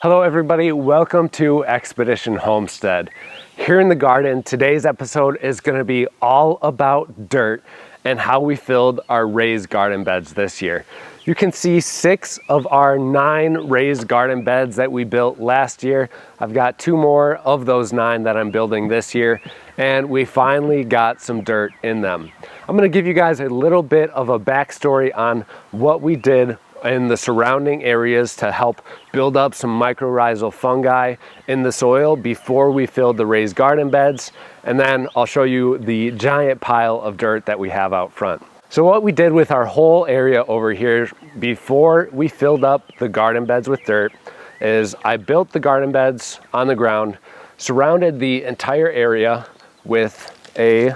Hello everybody, welcome to Expedition Homestead. Here in the garden, today's episode is going to be all about dirt and how we filled our raised garden beds this year. You can see 6 of our 9 raised garden beds that we built last year. I've got 2 more of those 9 that I'm building this year, and we finally got some dirt in them. I'm going to give you guys a little bit of a backstory on what we did in the surrounding areas to help build up some mycorrhizal fungi in the soil before we filled the raised garden beds. And then I'll show you the giant pile of dirt that we have out front. So what we did with our whole area over here before we filled up the garden beds with dirt is I built the garden beds on the ground, surrounded the entire area with a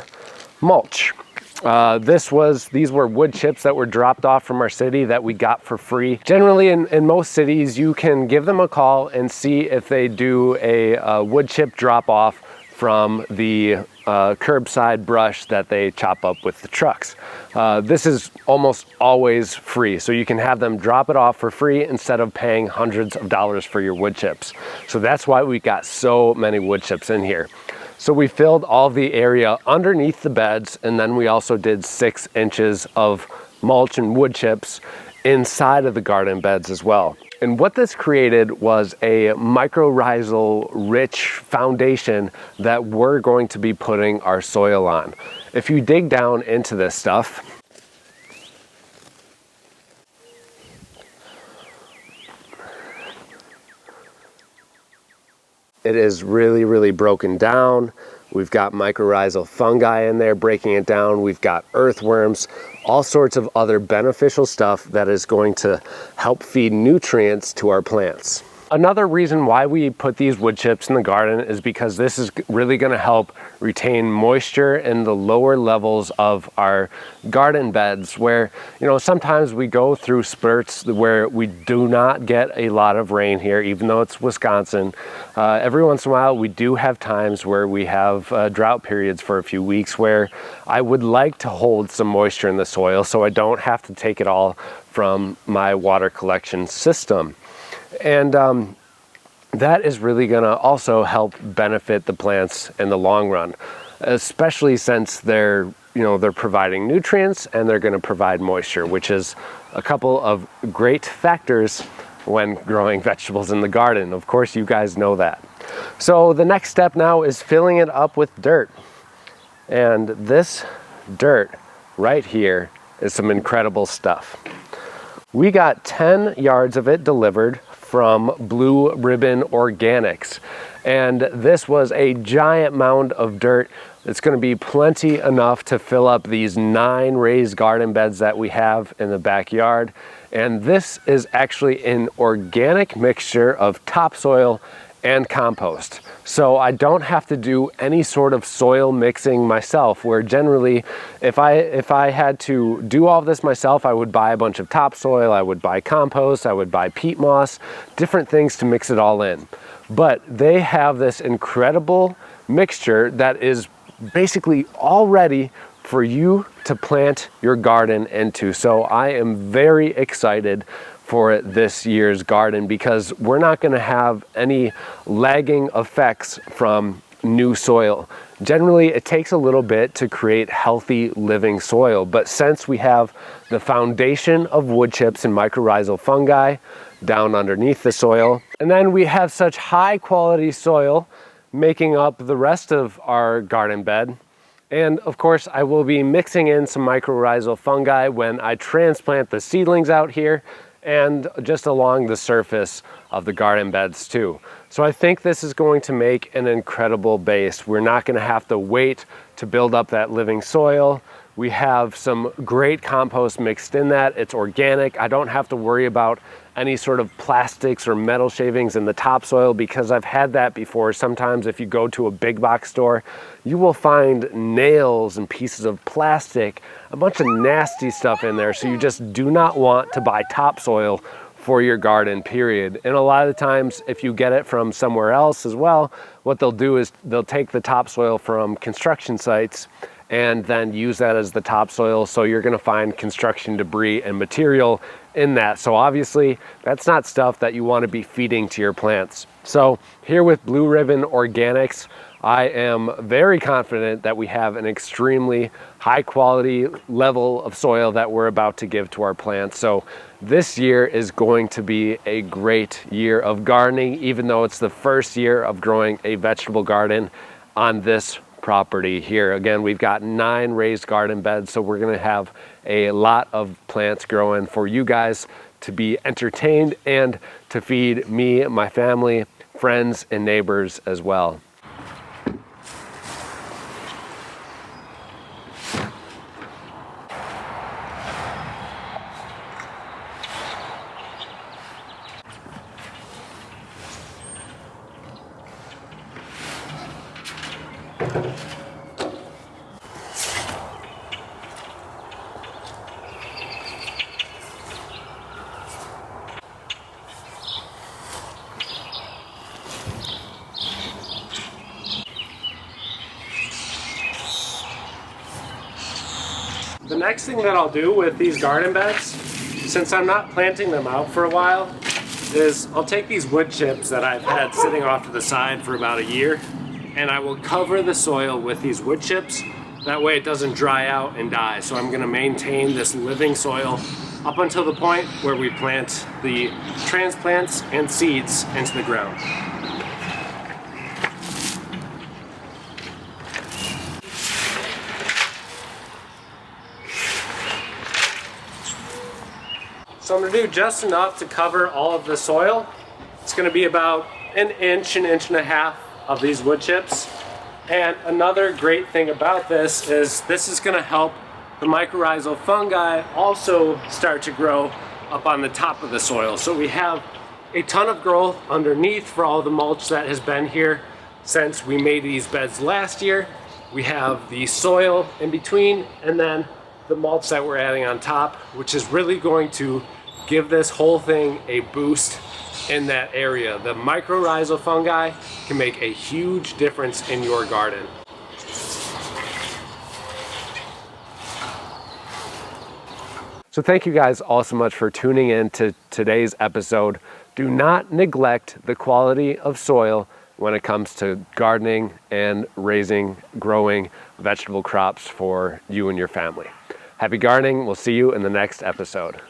mulch. These were wood chips that were dropped off from our city that we got for free. Generally in most cities, you can give them a call and see if they do a wood chip drop off from the curbside brush that they chop up with the trucks. This is almost always free, so you can have them drop it off for free instead of paying hundreds of dollars for your wood chips. So that's why we got so many wood chips in here. So we filled all the area underneath the beds, and then we also did 6 inches of mulch and wood chips inside of the garden beds as well. And what this created was a mycorrhizal rich foundation that we're going to be putting our soil on. If you dig down into this stuff, it is really broken down. We've got mycorrhizal fungi in there breaking it down. We've got earthworms, all sorts of other beneficial stuff that is going to help feed nutrients to our plants. Another reason why we put these wood chips in the garden is because this is really going to help retain moisture in the lower levels of our garden beds where, sometimes we go through spurts where we do not get a lot of rain here, even though it's Wisconsin. Every once in a while, we do have times where we have drought periods for a few weeks where I would like to hold some moisture in the soil so I don't have to take it all from my water collection system. And that is really going to also help benefit the plants in the long run, especially since they're providing nutrients and they're going to provide moisture, which is a couple of great factors when growing vegetables in the garden. Of course, you guys know that. So the next step now is filling it up with dirt. And this dirt right here is some incredible stuff. We got 10 yards of it delivered from Blue Ribbon Organics, and this was a giant mound of dirt. It's going to be plenty enough to fill up these 9 raised garden beds that we have in the backyard. And this is actually an organic mixture of topsoil and compost. So I don't have to do any sort of soil mixing myself, where generally if I had to do all of this myself, I would buy a bunch of topsoil, I would buy compost, I would buy peat moss, different things to mix it all in. But they have this incredible mixture that is basically all ready for you to plant your garden into. So I am very excited for this year's garden because we're not going to have any lagging effects from new soil. Generally, it takes a little bit to create healthy living soil, but since we have the foundation of wood chips and mycorrhizal fungi down underneath the soil, and then we have such high quality soil making up the rest of our garden bed. And of course, I will be mixing in some mycorrhizal fungi when I transplant the seedlings out here and just along the surface of the garden beds too. So I think this is going to make an incredible base. We're not going to have to wait to build up that living soil. We have some great compost mixed in that. It's organic. I don't have to worry about any sort of plastics or metal shavings in the topsoil because I've had that before. Sometimes if you go to a big box store, you will find nails and pieces of plastic, a bunch of nasty stuff in there. So you just do not want to buy topsoil for your garden, period. And a lot of the times, if you get it from somewhere else as well, what they'll do is they'll take the topsoil from construction sites and then use that as the topsoil. So you're gonna find construction debris and material in that. So obviously that's not stuff that you wanna be feeding to your plants. So here with Blue Ribbon Organics, I am very confident that we have an extremely high quality level of soil that we're about to give to our plants. So this year is going to be a great year of gardening, even though it's the first year of growing a vegetable garden on this property here. Again, we've got 9 raised garden beds, so we're gonna have a lot of plants growing for you guys to be entertained and to feed me, my family, friends, and neighbors as well. The next thing that I'll do with these garden beds, since I'm not planting them out for a while, is I'll take these wood chips that I've had sitting off to the side for about a year, and I will cover the soil with these wood chips. That way it doesn't dry out and die. So I'm gonna maintain this living soil up until the point where we plant the transplants and seeds into the ground. So I'm gonna do just enough to cover all of the soil. It's gonna be about an inch and a half of these wood chips. And another great thing about this is gonna help the mycorrhizal fungi also start to grow up on the top of the soil. So we have a ton of growth underneath for all the mulch that has been here since we made these beds last year. We have the soil in between, and then the mulch that we're adding on top, which is really going to give this whole thing a boost in that area. The mycorrhizal fungi can make a huge difference in your garden. So thank you guys all so much for tuning in to today's episode. Do not neglect the quality of soil when it comes to gardening and raising, growing vegetable crops for you and your family. Happy gardening. We'll see you in the next episode.